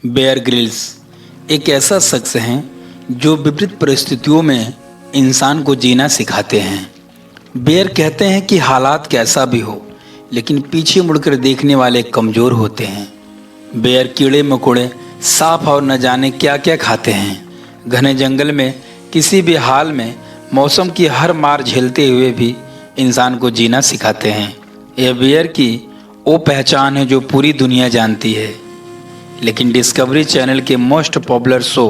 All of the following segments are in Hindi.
बेयर ग्रिल्स एक ऐसा शख्स हैं जो विपरीत परिस्थितियों में इंसान को जीना सिखाते हैं। बेयर कहते हैं कि हालात कैसा भी हो, लेकिन पीछे मुड़कर देखने वाले कमज़ोर होते हैं। बेयर कीड़े मकोड़े, सांप और न जाने क्या क्या खाते हैं। घने जंगल में किसी भी हाल में मौसम की हर मार झेलते हुए भी इंसान को जीना सिखाते हैं। यह बेयर की वो पहचान है जो पूरी दुनिया जानती है। लेकिन डिस्कवरी चैनल के most popular show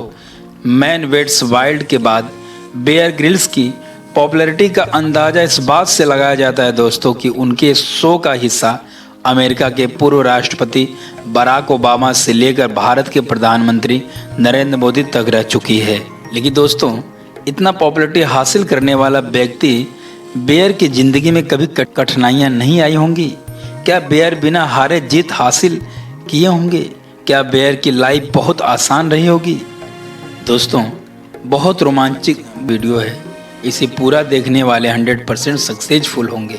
Man vs Wild के बाद बेयर ग्रिल्स की पॉपुलैरिटी का अंदाज़ा इस बात से लगाया जाता है दोस्तों कि उनके शो का हिस्सा अमेरिका के पूर्व राष्ट्रपति बराक ओबामा से लेकर भारत के प्रधानमंत्री नरेंद्र मोदी तक रह चुकी है। लेकिन दोस्तों, इतना पॉपुलैरिटी हासिल करने वाला व्यक्ति बेयर की ज़िंदगी में कभी कठिनाइयाँ नहीं आई होंगी? क्या बेयर बिना हारे जीत हासिल किए होंगे? क्या बेयर की लाइफ बहुत आसान रही होगी? दोस्तों, बहुत रोमांचक वीडियो है, इसे पूरा देखने वाले 100% सक्सेसफुल होंगे।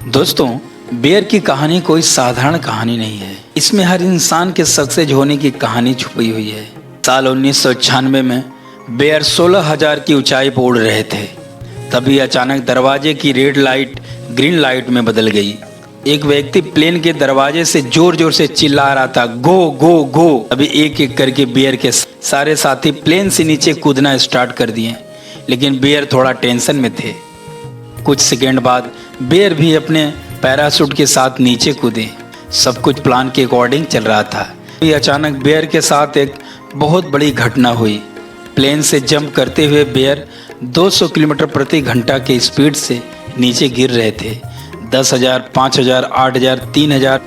दोस्तों, बेयर की कहानी कोई साधारण कहानी नहीं है। इसमें हर इंसान के सक्सेस होने की कहानी छुपी हुई है। साल 1996 में बेयर 16,000 की ऊंचाई पर उड़ रहे थे। तभी अचानक दरवाजे की रेड लाइट ग्रीन लाइट में बदल गई। एक व्यक्ति प्लेन के दरवाजे से जोर जोर से चिल्ला रहा था, गो गो गो। अभी एक एक करके बेयर के सारे साथी प्लेन से नीचे कूदना स्टार्ट कर दिए, लेकिन बेयर थोड़ा टेंशन में थे। कुछ सेकेंड बाद बेयर भी अपने पैराशूट के साथ नीचे कूदे। सब कुछ प्लान के अकॉर्डिंग चल रहा था। अभी अचानक बेयर के साथ एक बहुत बड़ी घटना हुई। प्लेन से जंप करते हुए बेयर 200 किलोमीटर प्रति घंटा के स्पीड से नीचे गिर रहे थे। 10,000, 5,000, 8,000, 3,000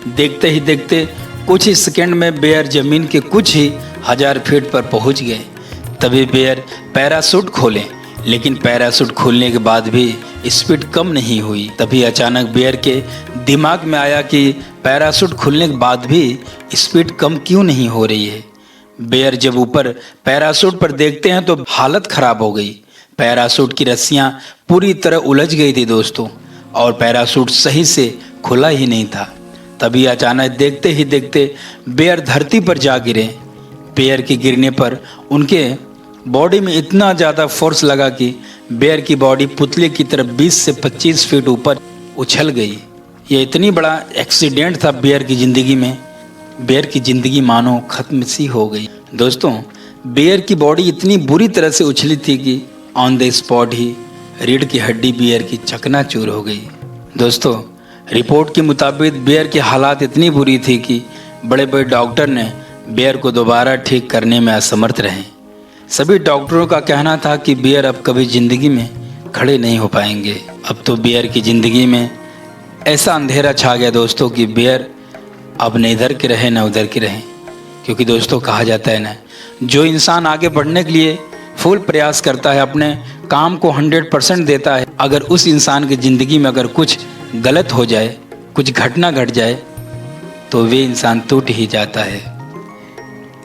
देखते ही देखते कुछ ही सेकेंड में बेयर जमीन के कुछ ही 1,000 फीट पर पहुंच गए। तभी बेयर पैराशूट खोले, लेकिन पैराशूट खोलने के बाद भी स्पीड कम नहीं हुई। तभी अचानक बेयर के दिमाग में आया कि पैराशूट खुलने के बाद भी स्पीड कम क्यों नहीं हो रही है। बेयर जब ऊपर पैराशूट पर देखते हैं तो हालत खराब हो गई। पैराशूट की रस्सियां पूरी तरह उलझ गई थी दोस्तों, और पैराशूट सही से खुला ही नहीं था। तभी अचानक देखते ही देखते बेयर धरती पर जा गिरे। बेयर के गिरने पर उनके बॉडी में इतना ज़्यादा फोर्स लगा कि बेयर की बॉडी पुतले की तरफ 20 से 25 फीट ऊपर उछल गई। यह इतनी बड़ा एक्सीडेंट था बेयर की ज़िंदगी में। बेयर की ज़िंदगी मानो खत्म सी हो गई। दोस्तों, बेयर की बॉडी इतनी बुरी तरह से उछली थी कि ऑन द स्पॉट ही रीढ़ की हड्डी बेयर की चकनाचूर हो गई। दोस्तों, रिपोर्ट के मुताबिक बेयर की हालात इतनी बुरी थी कि बड़े बड़े डॉक्टर ने बेयर को दोबारा ठीक करने में असमर्थ रहे। सभी डॉक्टरों का कहना था कि बेयर अब कभी ज़िंदगी में खड़े नहीं हो पाएंगे। अब तो बेयर की ज़िंदगी में ऐसा अंधेरा छा गया दोस्तों कि बेयर अब न इधर के रहे न उधर के रहे। क्योंकि दोस्तों, कहा जाता है ना, जो इंसान आगे बढ़ने के लिए फुल प्रयास करता है, अपने काम को 100% देता है, अगर उस इंसान की ज़िंदगी में अगर कुछ गलत हो जाए, कुछ घटना घट जाए, तो वे इंसान टूट ही जाता है।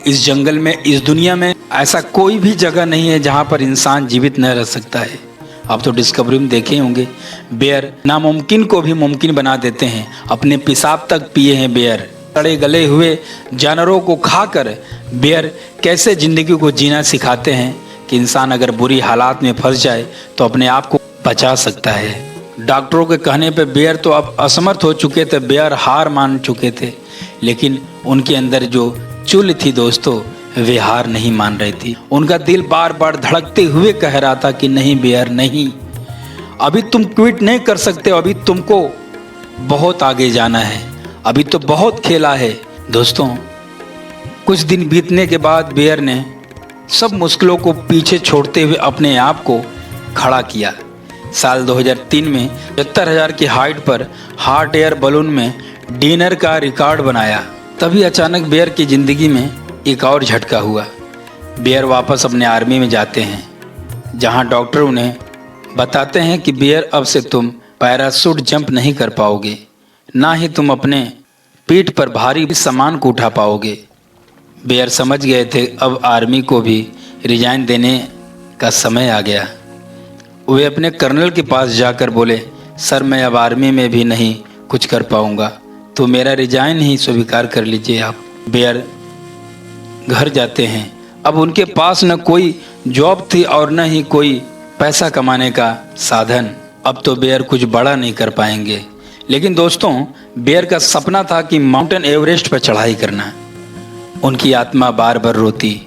इस जंगल में, इस दुनिया में ऐसा कोई भी जगह नहीं है जहाँ पर इंसान जीवित न रह सकता है। आप तो डिस्कवरी में देखे होंगे, बेयर नामुमकिन को भी मुमकिन बना देते हैं। अपने पेशाब तक पिए हैं बेयर। सड़े गले हुए जानवरों को खाकर बेयर कैसे ज़िंदगी को जीना सिखाते हैं कि इंसान अगर बुरी हालात में फंस जाए तो अपने आप को बचा सकता है। डॉक्टरों के कहने पे बेयर तो अब असमर्थ हो चुके थे, बेयर हार मान चुके थे, लेकिन उनके अंदर जो चुल थी दोस्तों, वे हार नहीं मान रही थी। उनका दिल बार बार धड़कते हुए कह रहा था कि नहीं बेयर, नहीं, अभी तुम क्विट नहीं कर सकते, अभी तुमको बहुत आगे जाना है, अभी तो बहुत खेला है। दोस्तों, कुछ दिन बीतने के बाद बेयर ने सब मुश्किलों को पीछे छोड़ते हुए अपने आप को खड़ा किया। साल 2003 में 70,000 की हाइट पर हॉट एयर बलून में डिनर का रिकॉर्ड बनाया। तभी अचानक बेयर की ज़िंदगी में एक और झटका हुआ। बेयर वापस अपने आर्मी में जाते हैं, जहां डॉक्टर उन्हें बताते हैं कि बेयर, अब से तुम पैराशूट जंप नहीं कर पाओगे, ना ही तुम अपने पीठ पर भारी सामान को उठा पाओगे। बेयर समझ गए थे अब आर्मी को भी रिजाइन देने का समय आ गया। वे अपने कर्नल के पास जाकर बोले, सर, मैं अब आर्मी में भी नहीं कुछ कर पाऊंगा, तो मेरा रिजाइन ही स्वीकार कर लीजिए आप। बेयर घर जाते हैं। अब उनके पास न कोई जॉब थी और न ही कोई पैसा कमाने का साधन। अब तो बेयर कुछ बड़ा नहीं कर पाएंगे। लेकिन दोस्तों, बेयर का सपना था कि माउंटेन एवरेस्ट पर चढ़ाई करना। उनकी आत्मा बार बार रोती।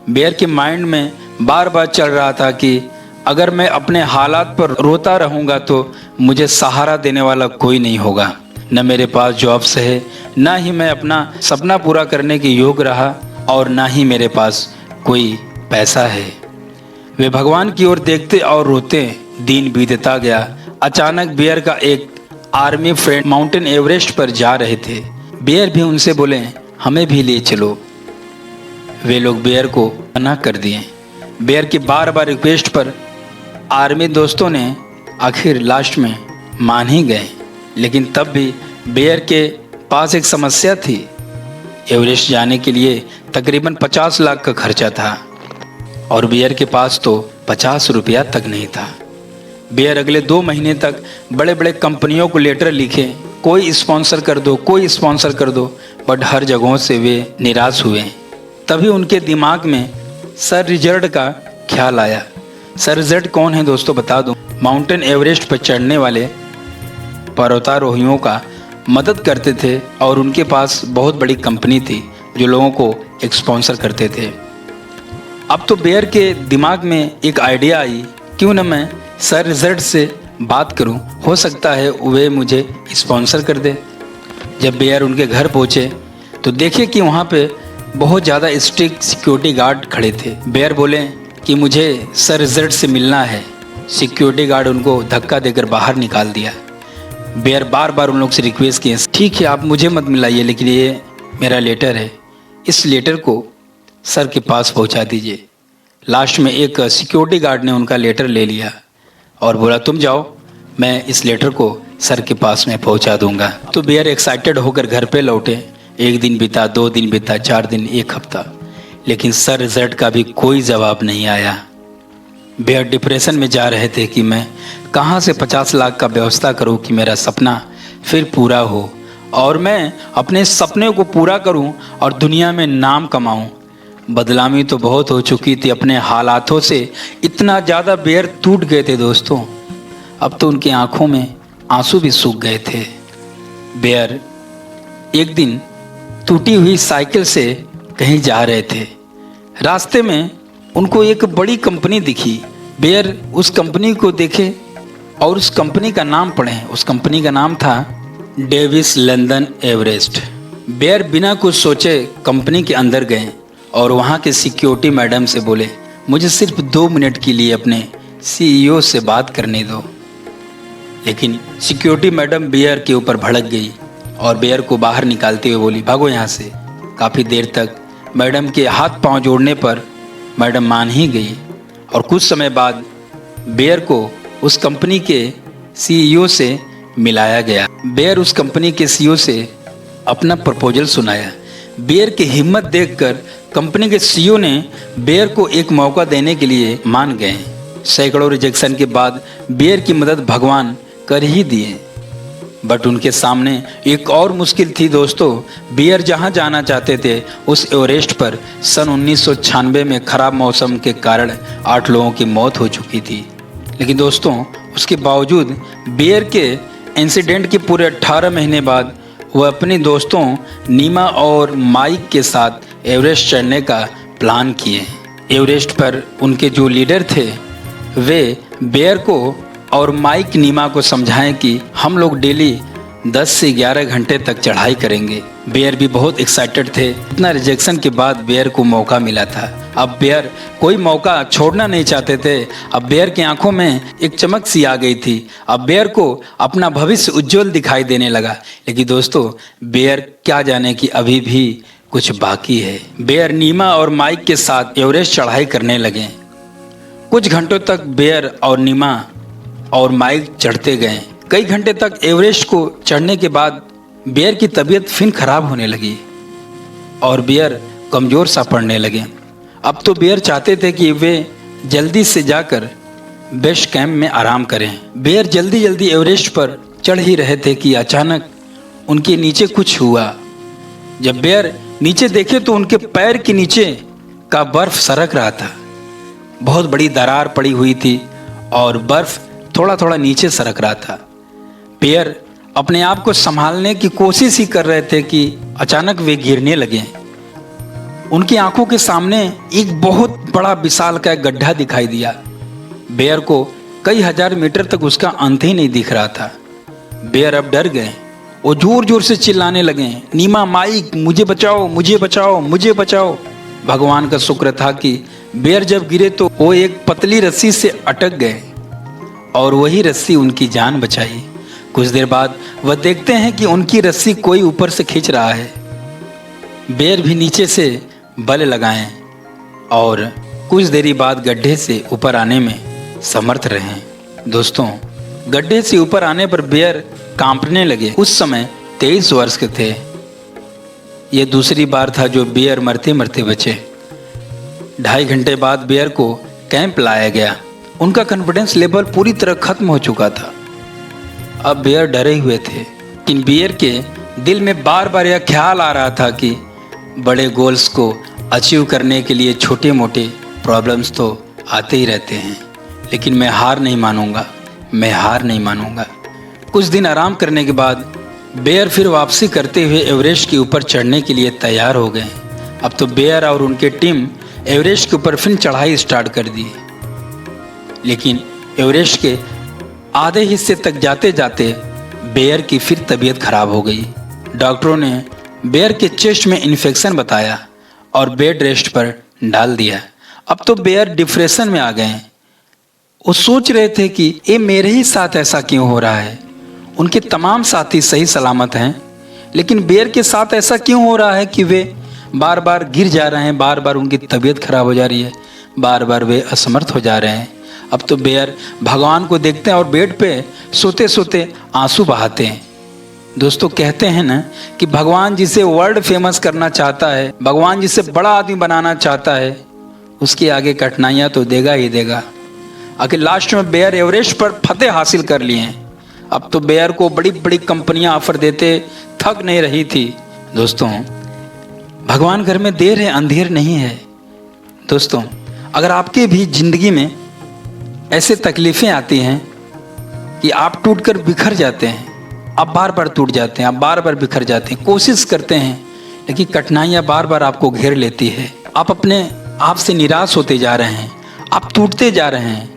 बेयर के माइंड में बार बार चल रहा था कि अगर मैं अपने हालात पर रोता रहूंगा तो मुझे सहारा देने वाला कोई नहीं होगा। न मेरे पास जॉब्स है, न ही मैं अपना सपना पूरा करने के योग्य रहा और न ही मेरे पास कोई पैसा है। वे भगवान की ओर देखते और रोते। दिन बीतता गया। अचानक बेयर का एक आर्मी फ्रेंड माउंटेन एवरेस्ट पर जा रहे थे। बेयर भी उनसे बोले, हमें भी ले चलो। वे लोग बेयर को मना कर दिए। बेयर की बार बार रिक्वेस्ट पर आर्मी दोस्तों ने आखिर लास्ट में मान ही गए। लेकिन तब भी बेयर के पास एक समस्या थी। एवरेस्ट जाने के लिए तकरीबन 50 लाख का खर्चा था और बेयर के पास तो 50 रुपया तक नहीं था। बेयर अगले 2 महीने तक बड़े बड़े कंपनियों को लेटर लिखे, कोई स्पॉन्सर कर दो, कोई स्पॉन्सर कर दो, बट हर जगहों से वे निराश हुए। तभी उनके दिमाग में सर रिचर्ड का ख्याल आया। सर रिचर्ड कौन है दोस्तों, बता दूं। माउंटेन एवरेस्ट पर चढ़ने वाले पर्वतारोहियों का मदद करते थे और उनके पास बहुत बड़ी कंपनी थी जो लोगों को स्पॉन्सर करते थे। अब तो बेयर के दिमाग में एक आइडिया आई, क्यों न मैं सर रिचर्ड से बात करूं, हो सकता है वे मुझे स्पॉन्सर कर दे। जब बेयर उनके घर पहुंचे तो देखे कि वहां पे बहुत ज़्यादा स्ट्रिक्ट सिक्योरिटी गार्ड खड़े थे। बेयर बोले कि मुझे सर रिचर्ड से मिलना है। सिक्योरिटी गार्ड उनको धक्का देकर बाहर निकाल दिया। बेयर बार बार उन लोग से रिक्वेस्ट किए, ठीक है आप मुझे मत मिलाइए, लेकिन ये मेरा लेटर है, इस लेटर को सर के पास पहुंचा दीजिए। लास्ट में एक सिक्योरिटी गार्ड ने उनका लेटर ले लिया और बोला, तुम जाओ, मैं इस लेटर को सर के पास में पहुंचा दूंगा। तो बेयर एक्साइटेड होकर घर पे लौटे। 1 दिन बीता, 2 दिन बीता, 4 दिन, 1 हफ्ता, लेकिन सर रिचर्ड का भी कोई जवाब नहीं आया। बेयर डिप्रेशन में जा रहे थे कि मैं कहाँ से 50 लाख का व्यवस्था करूँ कि मेरा सपना फिर पूरा हो और मैं अपने सपने को पूरा करूँ और दुनिया में नाम कमाऊँ। बदनामी तो बहुत हो चुकी थी अपने हालातों से, इतना ज़्यादा बेयर टूट गए थे दोस्तों। अब तो उनकी आंखों में आंसू भी सूख गए थे। बेयर एक दिन टूटी हुई साइकिल से कहीं जा रहे थे। रास्ते में उनको एक बड़ी कंपनी दिखी। बेयर उस कंपनी को देखे और उस कंपनी का नाम पढ़ें। उस कंपनी का नाम था डेविस लंदन एवरेस्ट। बेयर बिना कुछ सोचे कंपनी के अंदर गए और वहाँ के सिक्योरिटी मैडम से बोले, मुझे सिर्फ 2 मिनट के लिए अपने CEO से बात करने दो। लेकिन सिक्योरिटी मैडम बेयर के ऊपर भड़क गई और बेयर को बाहर निकालते हुए बोली, भागो यहाँ से। काफ़ी देर तक मैडम के हाथ पांव जोड़ने पर मैडम मान ही गई और कुछ समय बाद बेयर को उस कंपनी के CEO से मिलाया गया। बेयर उस कंपनी के CEO से अपना प्रपोजल सुनाया। बेयर की हिम्मत देखकर कंपनी के CEO ने बेयर को एक मौका देने के लिए मान गए। सैकड़ों रिजेक्शन के बाद बेयर की मदद भगवान कर ही दिए। बट उनके सामने एक और मुश्किल थी दोस्तों। बेयर जहां जाना चाहते थे उस एवरेस्ट पर सन 1996 में खराब मौसम के कारण 8 लोगों की मौत हो चुकी थी। लेकिन दोस्तों उसके बावजूद बेयर के इंसिडेंट के पूरे 18 महीने बाद वह अपने दोस्तों नीमा और माइक के साथ एवरेस्ट चढ़ने का प्लान किए। एवरेस्ट पर उनके जो लीडर थे वे बेयर को और माइक नीमा को समझाएं कि हम लोग डेली 10 से 11 घंटे तक चढ़ाई करेंगे। बेयर भी बहुत एक्साइटेड थे। इतना रिजेक्शन के बाद बेयर को मौका मिला था। अब बेयर कोई मौका छोड़ना नहीं चाहते थे। अब बेयर की आंखों में एक चमक सी आ गई थी। अब बेयर को अपना भविष्य उज्जवल दिखाई देने लगा। लेकिन दोस्तों बेयर क्या जाने कि अभी भी कुछ बाकी है। बेयर नीमा और माइक के साथ एवरेस्ट चढ़ाई करने लगे। कुछ घंटों तक बेयर और नीमा और माइक चढ़ते गए। कई घंटे तक एवरेस्ट को चढ़ने के बाद बेयर की तबीयत फिर खराब होने लगी और बेयर कमज़ोर सा पड़ने लगे। अब तो बेयर चाहते थे कि वे जल्दी से जाकर बेस कैंप में आराम करें। बेयर जल्दी जल्दी एवरेस्ट पर चढ़ ही रहे थे कि अचानक उनके नीचे कुछ हुआ। जब बेयर नीचे देखे तो उनके पैर के नीचे का बर्फ सरक रहा था। बहुत बड़ी दरार पड़ी हुई थी और बर्फ थोड़ा थोड़ा नीचे सरक रहा था। बेयर अपने आप को संभालने की कोशिश ही कर रहे थे कि अचानक वे गिरने लगे। उनकी आंखों के सामने एक बहुत बड़ा विशालकाय गड्ढा दिखाई दिया। बेयर को कई हजार मीटर तक उसका अंत ही नहीं दिख रहा था। बेयर अब डर गए। वो जोर जोर से चिल्लाने लगे, नीमा, माइक, मुझे बचाओ, मुझे बचाओ, मुझे बचाओ। भगवान का शुक्र था कि बेयर जब गिरे तो वो एक पतली रस्सी से अटक गए और वही रस्सी उनकी जान बचाई। कुछ देर बाद वह देखते हैं कि उनकी रस्सी कोई ऊपर से खींच रहा है। बेयर भी नीचे से बल लगाएं और कुछ देरी बाद गड्ढे से ऊपर आने में समर्थ रहे। दोस्तों, गड्ढे से ऊपर आने पर बेयर कांपने लगे। उस समय 23 वर्ष के थे। यह दूसरी बार था जो बेयर मरते मरते बचे। 2.5 घंटे बाद बेयर को कैंप लाया गया। उनका कॉन्फिडेंस लेवल पूरी तरह खत्म हो चुका था। अब बेयर डरे हुए थे, लेकिन बेयर के दिल में बार बार यह ख्याल आ रहा था कि बड़े गोल्स को अचीव करने के लिए छोटे मोटे प्रॉब्लम्स तो आते ही रहते हैं, लेकिन मैं हार नहीं मानूंगा, मैं हार नहीं मानूंगा। कुछ दिन आराम करने के बाद बेयर फिर वापसी करते हुए एवरेस्ट के ऊपर चढ़ने के लिए तैयार हो गए। अब तो बेयर और उनके टीम एवरेस्ट के ऊपर फिर चढ़ाई स्टार्ट कर दी। लेकिन एवरेस्ट के आधे हिस्से तक जाते जाते बेयर की फिर तबीयत खराब हो गई। डॉक्टरों ने बेयर के चेस्ट में इन्फेक्शन बताया और बेड रेस्ट पर डाल दिया। अब तो बेयर डिप्रेशन में आ गए। वो सोच रहे थे कि ये मेरे ही साथ ऐसा क्यों हो रहा है। उनके तमाम साथी सही सलामत हैं, लेकिन बेयर के साथ ऐसा क्यों हो रहा है कि वे बार बार गिर जा रहे हैं, बार बार उनकी तबीयत खराब हो जा रही है, बार बार वे असमर्थ हो जा रहे हैं। अब तो बेयर भगवान को देखते हैं और बेड पे सोते सोते आंसू बहाते हैं। दोस्तों, कहते हैं ना कि भगवान जिसे वर्ल्ड फेमस करना चाहता है, भगवान जिसे बड़ा आदमी बनाना चाहता है, उसके आगे कठिनाइयां तो देगा ही देगा। आखिर लास्ट में बेयर एवरेस्ट पर फतेह हासिल कर लिए हैं। अब तो बेयर को बड़ी बड़ी कंपनियां ऑफर देते थक नहीं रही थी। दोस्तों, भगवान घर में देर है अंधेर नहीं है। दोस्तों, अगर आपके भी जिंदगी में ऐसे तकलीफें आती हैं कि आप टूटकर बिखर जाते हैं, आप बार बार टूट जाते हैं, आप बार बार बिखर जाते हैं, कोशिश करते हैं, लेकिन कठिनाइयां बार बार आपको घेर लेती है, आप अपने आप से निराश होते जा रहे हैं, आप टूटते जा रहे हैं,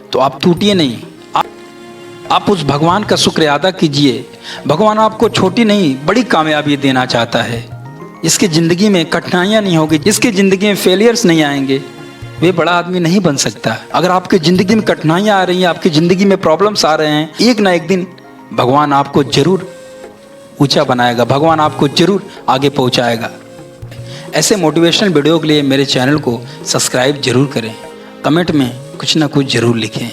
तो आप टूटिए नहीं। आप उस भगवान का शुक्र अदा कीजिए। भगवान आपको छोटी नहीं बड़ी कामयाबी देना चाहता है। जिसकी ज़िंदगी में कठिनाइयाँ नहीं होगी, जिसकी ज़िंदगी में फेलियर्स नहीं आएंगे, वे बड़ा आदमी नहीं बन सकता। अगर आपकी ज़िंदगी में कठिनाइयाँ आ रही हैं, आपकी ज़िंदगी में प्रॉब्लम्स आ रहे हैं, एक ना एक दिन भगवान आपको जरूर ऊंचा बनाएगा, भगवान आपको जरूर आगे पहुंचाएगा। ऐसे मोटिवेशनल वीडियो के लिए मेरे चैनल को सब्सक्राइब जरूर करें, कमेंट में कुछ ना कुछ जरूर लिखें।